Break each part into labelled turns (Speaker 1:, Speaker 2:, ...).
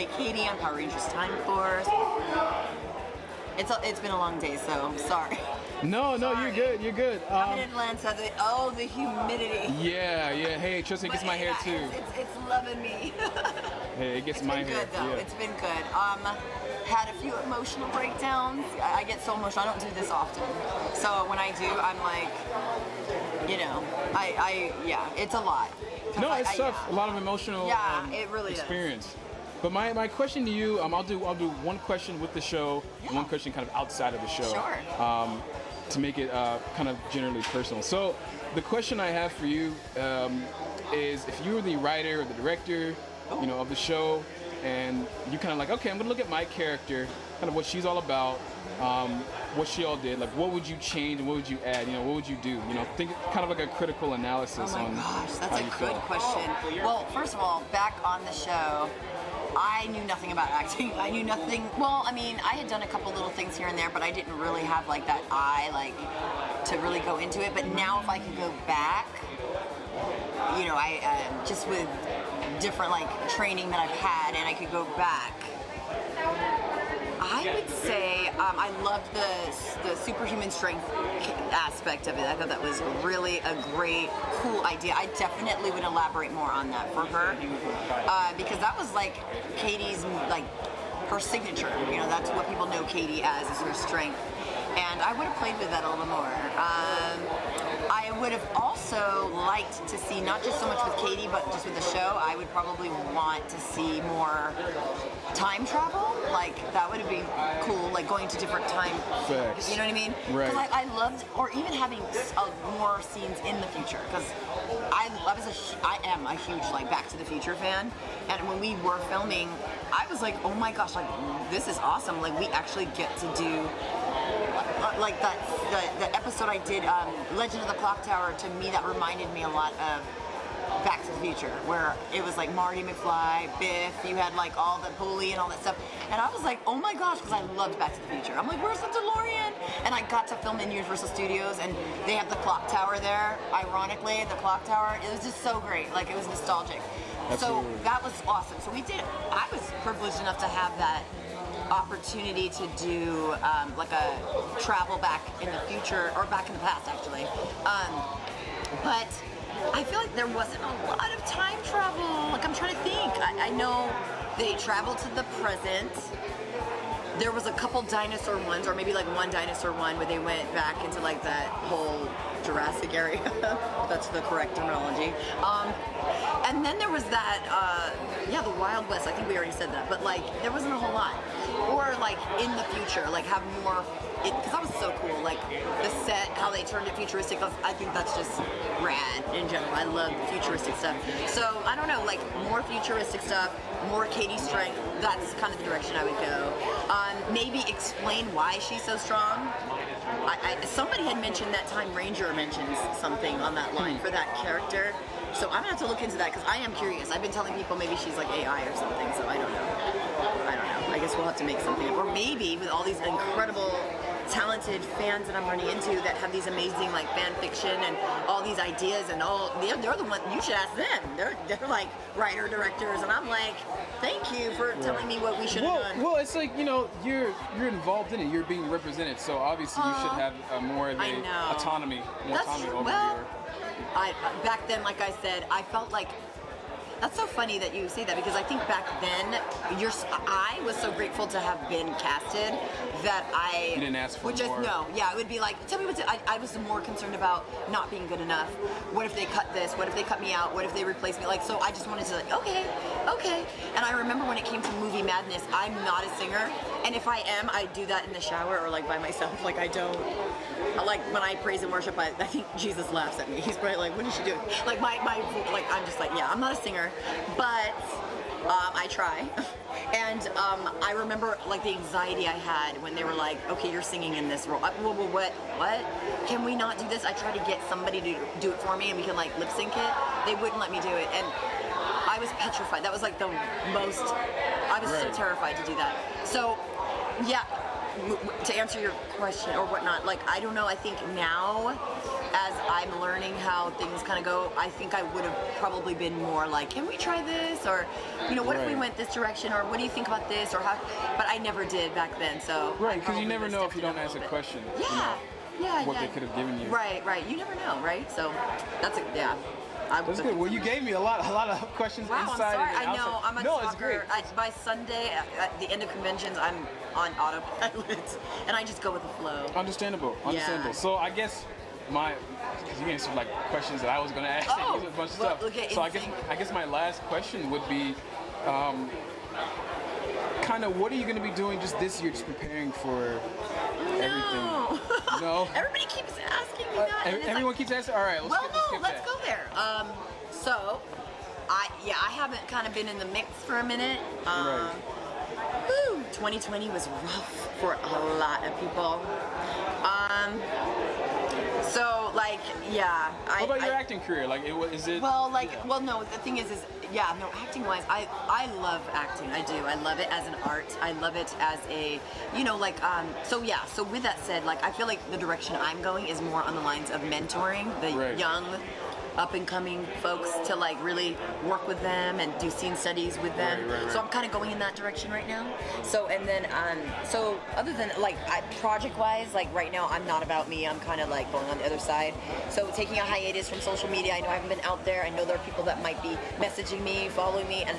Speaker 1: play Katie on Power Rangers Time Force. It's been a long day, so sorry.
Speaker 2: No,
Speaker 1: Sorry.
Speaker 2: you're good.
Speaker 1: I'm in Atlanta. The humidity.
Speaker 2: Yeah. Hey, trust me, it gets my hair too.
Speaker 1: It's loving me.
Speaker 2: Hey, it gets
Speaker 1: It's
Speaker 2: my
Speaker 1: been
Speaker 2: hair.
Speaker 1: good though.
Speaker 2: Yeah.
Speaker 1: It's been good. Had a few emotional breakdowns. I get so emotional. I don't do this often. So when I do, I'm like, it's a lot.
Speaker 2: No, it's tough. A lot of emotional
Speaker 1: it really
Speaker 2: experience. But my question to you, I'll do one question with the show and one question kind of outside of the show.
Speaker 1: Sure.
Speaker 2: To make it kind of generally personal. So the question I have for you is, if you were the writer or the director, of the show, and you kind of like, okay, I'm gonna look at my character, kind of what she's all about, what she all did, like what would you change and what would you add, what would you do? Think kind of like a critical analysis on.
Speaker 1: Oh my gosh, that's
Speaker 2: how
Speaker 1: a
Speaker 2: you
Speaker 1: good
Speaker 2: feel.
Speaker 1: question. Well, first of all, back on the show, I knew nothing about acting. I knew nothing. Well, I mean, I had done a couple little things here and there, but I didn't really have like that eye, to really go into it. But now, if I could go back, I just with different training that I've had, and I could go back. I would say I loved the superhuman strength aspect of it. I thought that was really a great, cool idea. I definitely would elaborate more on that for her because that was Katie's her signature. That's what people know Katie as, is her strength. And I would have played with that a little more. I would have also liked to see, not just so much with Katie, but just with the show, I would probably want to see more time travel. That would be cool, going to different time.
Speaker 2: Facts.
Speaker 1: You know what I mean?
Speaker 2: Right.
Speaker 1: Because I loved, or even having more scenes in the future. Because I am a huge Back to the Future fan. And when we were filming, I was like, oh my gosh, this is awesome. We actually get to do the episode I did, Legend of the Clock Tower. To me, that reminded me a lot of Back to the Future, where it was Marty McFly, Biff, you had all the pulley and all that stuff. And I was like, oh my gosh, because I loved Back to the Future. I'm like, where's the DeLorean? And I got to film in Universal Studios, and they have the clock tower there. Ironically, the clock tower, it was just so great. It was nostalgic.
Speaker 2: Absolutely.
Speaker 1: So that was awesome. So I was privileged enough to have that opportunity to do a travel back in the future, or back in the past actually, but I feel like there wasn't a lot of time travel. I'm trying to think. I know they traveled to the present. There was a couple dinosaur ones, or maybe one dinosaur one, where they went back into that whole Jurassic area. That's the correct terminology. And then there was that, the Wild West. I think we already said that, but there wasn't a whole lot. Or in the future, have more. Because that was so cool. The set, how they turned it futuristic. I think that's just rad in general. I love futuristic stuff. So I don't know, more futuristic stuff, more Katie strength. That's kind of the direction I would go. Maybe explain why she's so strong. Somebody had mentioned that Time Ranger mentions something on that line for that character. So I'm gonna have to look into that, because I am curious. I've been telling people maybe she's AI or something, so I don't know. I guess we'll have to make something up. Or maybe with all these incredible, talented fans that I'm running into that have these amazing fan fiction and all these ideas and all, they're the ones, you should ask them. They're writer, directors, and I'm like, thank you for telling me what we should have done.
Speaker 2: Well, it's you're involved in it. You're being represented, so obviously you should have more of autonomy over your.
Speaker 1: Back then, like I said, I felt that's so funny that you say that, because I think back then, I was so grateful to have been casted that
Speaker 2: You didn't ask for more.
Speaker 1: It would be tell me what to, I was more concerned about not being good enough. What if they cut this? What if they cut me out? What if they replace me? So I just wanted to okay. And I remember when it came to Movie Madness, I'm not a singer, and if I am, I do that in the shower or by myself. I don't, when I praise and worship, I think Jesus laughs at me. He's probably what is she doing? I'm just I'm not a singer, but I try. And I remember the anxiety I had when they were okay, you're singing in this role. What? Can we not do this? I tried to get somebody to do it for me, and we can lip sync it. They wouldn't let me do it, and I was petrified. That was the most. I was so terrified to do that. So, yeah. to answer your question or whatnot, like I don't know. I think now, as I'm learning how things kind of go, I think I would have probably been more like, can we try this, or what if we
Speaker 2: Right.
Speaker 1: went this direction, or what do you think about this, or how? But I never did back then, so
Speaker 2: Right, because you
Speaker 1: probably
Speaker 2: never
Speaker 1: would've
Speaker 2: know if
Speaker 1: stepped
Speaker 2: you
Speaker 1: it up
Speaker 2: don't
Speaker 1: a
Speaker 2: ask a
Speaker 1: little bit.
Speaker 2: question.
Speaker 1: Yeah, yeah,
Speaker 2: what
Speaker 1: yeah.
Speaker 2: they could have given you.
Speaker 1: Right, right. You never know, right? So that's yeah.
Speaker 2: That's good. Well, you gave me a lot of questions
Speaker 1: Wow, I'm
Speaker 2: inside
Speaker 1: sorry.
Speaker 2: and
Speaker 1: I know.
Speaker 2: outside.
Speaker 1: I'm a
Speaker 2: No,
Speaker 1: talker.
Speaker 2: it's great.
Speaker 1: By Sunday, at the end of conventions, I'm on autopilot, and I just go with the flow.
Speaker 2: Understandable.
Speaker 1: Yeah.
Speaker 2: So I guess because you answered like questions that I was going to ask
Speaker 1: Oh,
Speaker 2: and a bunch of
Speaker 1: well,
Speaker 2: stuff.
Speaker 1: okay,
Speaker 2: So
Speaker 1: in sync.
Speaker 2: I guess my last question would be, kind of what are you going to be doing just this year, just preparing for everything?
Speaker 1: No.
Speaker 2: No.
Speaker 1: Everybody keeps asking me that. and it's
Speaker 2: Everyone
Speaker 1: like,
Speaker 2: keeps asking. All right,
Speaker 1: well,
Speaker 2: skip
Speaker 1: let's
Speaker 2: that.
Speaker 1: go there. So, I haven't kind of been in the mix for a minute.
Speaker 2: Right.
Speaker 1: Whew, 2020 was rough for a lot of people. So like, yeah.
Speaker 2: What about your acting career? Like, is it?
Speaker 1: Well, no. The thing is, acting wise, I love acting. I do. I love it as an art. I love it as a, So yeah. So with that said, like, I feel like the direction I'm going is more on the lines of mentoring the
Speaker 2: Right.
Speaker 1: young, up and coming folks to like really work with them and do scene studies with them.
Speaker 2: Right.
Speaker 1: So I'm kind of going in that direction right now. So and then so other than like project wise, like right now I'm not about me. I'm kind of like going on the other side. So taking a hiatus from social media. I know I haven't been out there. I know there are people that might be messaging me, following me, and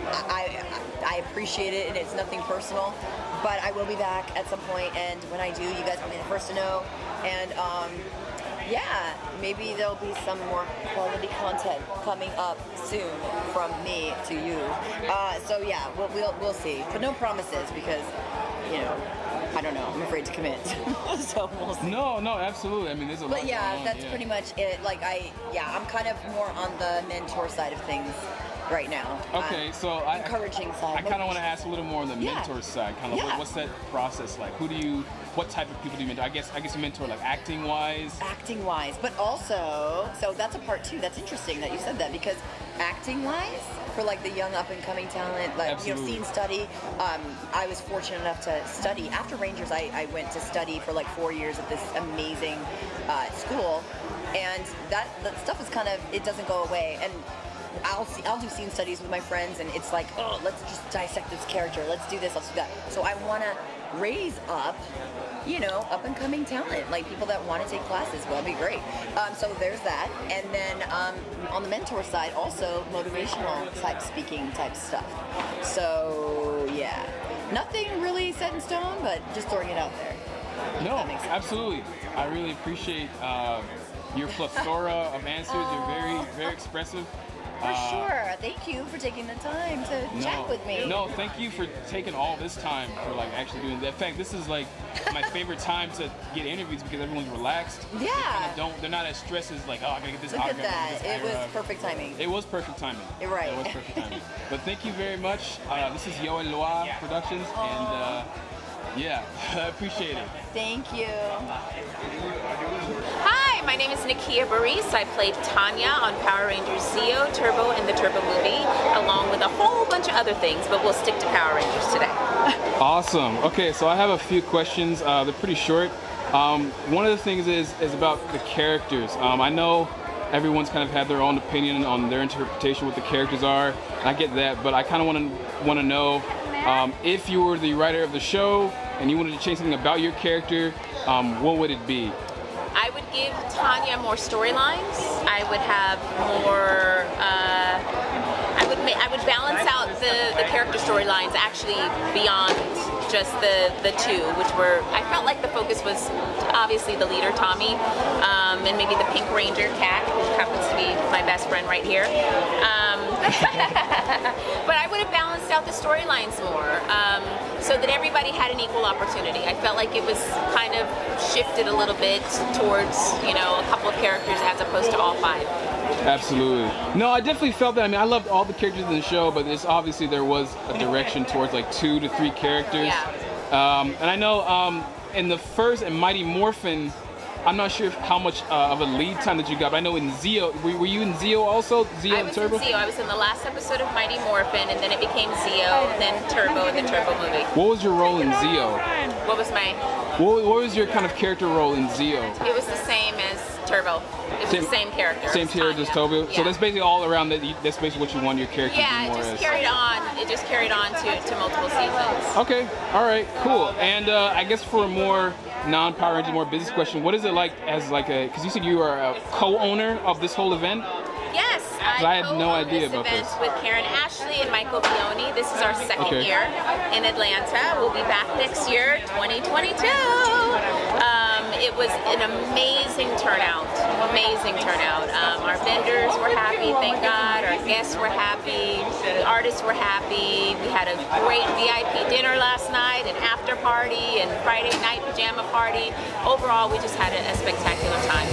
Speaker 1: I appreciate it, and it's nothing personal. But I will be back at some point, and when I do, you guys will be the first to know. And yeah, maybe there'll be some more quality content coming up soon from me to you. So yeah, we'll see, but no promises because I don't know. I'm afraid to commit. So we'll see.
Speaker 2: No, absolutely. I mean, there's a lot.
Speaker 1: But yeah,
Speaker 2: going on,
Speaker 1: that's pretty much it. Like I'm kind of more on the mentor side of things right now.
Speaker 2: Okay, so
Speaker 1: encouraging side.
Speaker 2: I kind of want to ask a little more on the
Speaker 1: Yeah.
Speaker 2: mentor side. Kind of
Speaker 1: Yeah.
Speaker 2: what's that process like? What type of people do you mentor? I guess you mentor like acting wise.
Speaker 1: Acting wise, but also, so that's a part too. That's interesting that you said that, because acting wise, for like the young up and coming talent, like
Speaker 2: Absolutely.
Speaker 1: scene study. I was fortunate enough to study after Rangers. I went to study for like 4 years at this amazing school, and that stuff is it doesn't go away. And I'll do scene studies with my friends, and it's like, oh, let's just dissect this character. Let's do this. Let's do that. So I want to raise up, up and coming talent, like people that want to take classes. Well, it'd be great. So there's that, and then on the mentor side, also motivational type speaking type stuff. So yeah, nothing really set in stone, but just throwing it out there.
Speaker 2: No,
Speaker 1: That makes sense.
Speaker 2: absolutely. I really appreciate your plethora of answers. You're very, very expressive.
Speaker 1: For sure. Thank you for taking the time to chat with me.
Speaker 2: No, thank you for taking all this time for like actually doing that. In fact, this is like my favorite time to get interviews because everyone's relaxed.
Speaker 1: Yeah.
Speaker 2: They're not as stressed as like, oh, I gotta get this
Speaker 1: Look at
Speaker 2: autograph, I gotta
Speaker 1: that.
Speaker 2: get this
Speaker 1: It was
Speaker 2: autograph.
Speaker 1: perfect timing.
Speaker 2: It was perfect timing.
Speaker 1: You're right.
Speaker 2: It was perfect timing. But thank you very much. This is Yoel Loa Productions, and yeah, I appreciate it.
Speaker 1: Thank you.
Speaker 3: Hi, my name is Nakia Baris. I played Tanya on Power Rangers Zeo, Turbo, and the Turbo movie, along with a whole bunch of other things, but we'll stick to Power Rangers today.
Speaker 2: Awesome. Okay, so I have a few questions. They're pretty short. One of the things is about the characters. I know everyone's kind of had their own opinion on their interpretation what the characters are. I get that, but I kind of want to know if you were the writer of the show and you wanted to change something about your character, what would it be?
Speaker 3: I would give Tanya more storylines. I would have more. I would balance out the character storylines actually beyond just the two, which were. I felt like the focus was obviously the leader Tommy, and maybe the Pink Ranger Cat, who happens to be my best friend right here. But I would have balanced out the storylines more, so that everybody had an equal opportunity. I felt like it was kind of shifted a little bit towards, a couple of characters as opposed to all five.
Speaker 2: Absolutely. No, I definitely felt that. I mean, I loved all the characters in the show, but obviously there was a direction towards like 2 to 3 characters.
Speaker 3: Yeah.
Speaker 2: And I know in the first and Mighty Morphin, I'm not sure how much of a lead time that you got, but I know in Zeo, were you in Zeo also? Zeo
Speaker 3: I
Speaker 2: and
Speaker 3: was
Speaker 2: Turbo?
Speaker 3: in Zeo. I was in the last episode of Mighty Morphin, and then it became Zeo, then Turbo, and the Turbo movie.
Speaker 2: What was your role in Zeo?
Speaker 3: What was my?
Speaker 2: What was your kind of character role in Zio?
Speaker 3: It was the same as Turbo. It was the same character.
Speaker 2: Same
Speaker 3: It was
Speaker 2: character as
Speaker 3: Tanya.
Speaker 2: Toby. So that's basically all around that. That's basically what you want your character to
Speaker 3: Yeah,
Speaker 2: be
Speaker 3: it
Speaker 2: more
Speaker 3: just
Speaker 2: as.
Speaker 3: carried on. It just carried on to multiple seasons.
Speaker 2: Okay, all right, cool. And I guess for a more non-Power Ranger, more business question, what is it like as like a? Because you said you are a co-owner of this whole event.
Speaker 3: Yes,
Speaker 2: I had no
Speaker 3: co-own
Speaker 2: idea
Speaker 3: this
Speaker 2: about
Speaker 3: event
Speaker 2: this.
Speaker 3: with Karen Ashley and Michael Pioni. This is our second
Speaker 2: Okay.
Speaker 3: year in Atlanta. We'll be back next year, 2022. It was an amazing turnout. Amazing turnout. Our vendors were happy, thank God. Our guests were happy. The artists were happy. We had a great VIP dinner last night, an after party, and Friday night pajama party. Overall, we just had a spectacular time.